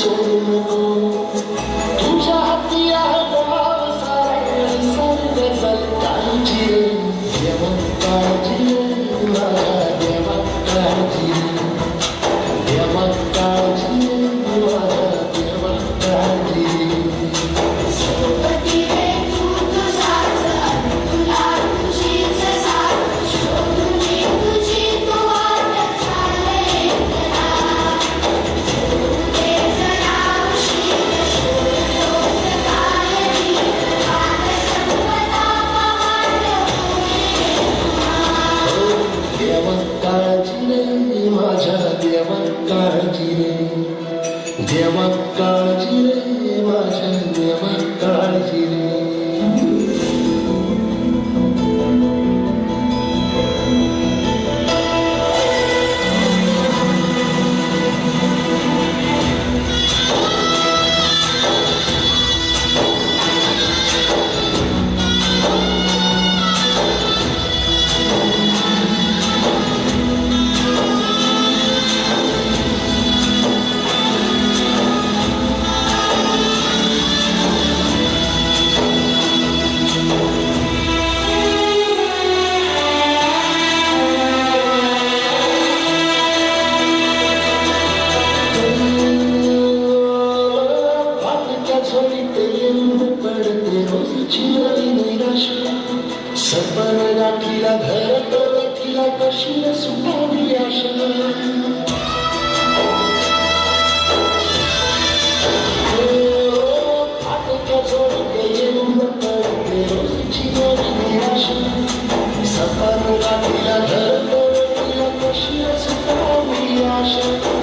सोडू नको तुझ्या हाती आहे गाव सारे सर्व काळजी रे देवा काळजी रे माझ्या देवा काळजी रे देवा काळजी रे माझ्या देवा काळजी रे देवा काळजी रे माझ्या देवा काळजी रे सपन गाठीला धरत तिला कशी सुटावी आशा फाटक्या जोडते येऊन पडते रोजची नवी आशा सपन गाठीला धरत तिला कशी सुटावी आशा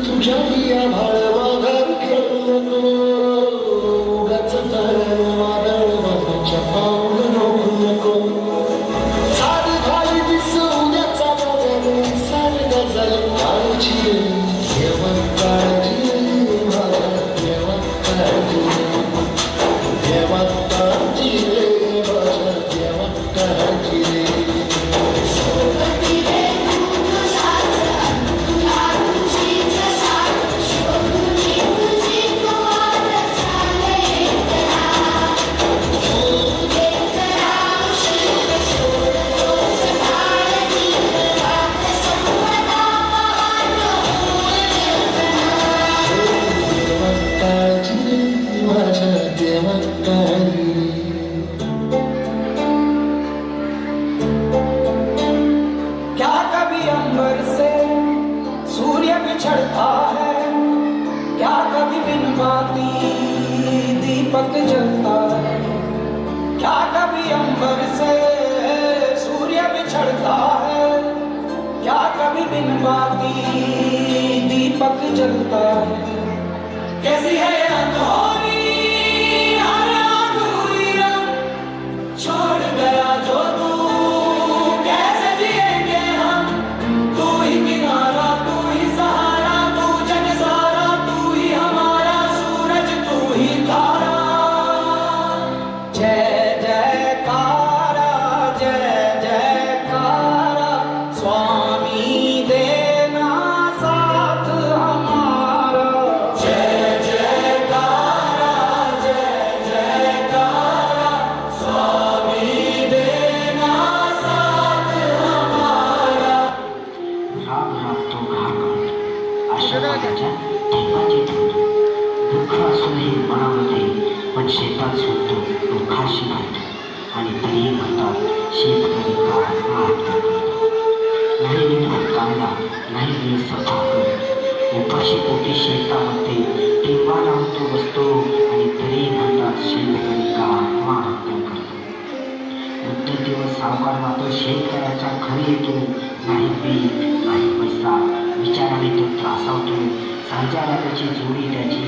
तुझ्या या भाळवाघर खेळू नको उगाच कारण वादळ माझ्या पाऊल रोखू नको सारी खाली दिसू उद्याचा बदल सारी गजल काळजी देवा काळजी माझ्या देवा काळजी देवा काळजी रे माझ्या देवा काळजी रे क्या कभी अंबर से सूर्य बिछड़ता है क्या कभी बिन बाती दीपक जलता है क्या कभी अंबर से सूर्य बिछड़ता है क्या कभी बिन बाती दीपक जलता है कैसी है ये अनहोनी हर अधूरी रंग छोड़ गया जो तू कैसे जिएंगे हम तू ही किनारा तू ही सहारा तू जग सारा तू ही हमारा सूरज तू ही तारा जय जयकारा स्वामी देना साथ हमारा जय जयकारा स्वामी देना साथ हमारा राग राबतो घागर आशीर्वादाच्या देवाची धून दुःख असूनही मनामध्ये पण शेतात सुटतो दुःखाशी घालतो आणि तरीही म्हणतात शेतकरी का आत्महत्या करतो नाही नीट कांदा नाही नीट सफा कर उपाशी पोटी शेतामध्ये टिंबा लावतो बसतो आणि तरीही म्हणतात शेतकरी का आत्महत्या करतो मुद्दे दिवस सावकार मात्र शेतकऱ्याचा खरी येतो नाही पीक नाही पैसा विचाराने तो त्रासावतो सांजाला त्याची जोडी त्याची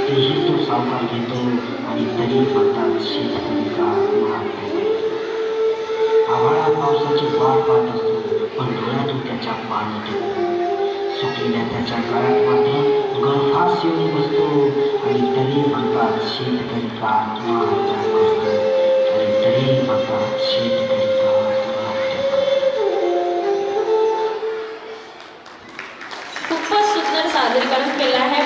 तेही तो सावकार घेतो आणि तरी म्हणतात शेतकरी का आत्महत्या करतो आभाळा पावसाची वाट पाहत असतो पण डोळ्यातून त्याच्या पाणी येतो सुटलेल्या त्याच्या गळ्यात मात्र गळफास येऊन बसतो आणि तरी म्हणतात शेतकरी का आत्महत्या करतो आणि तरी म्हणतात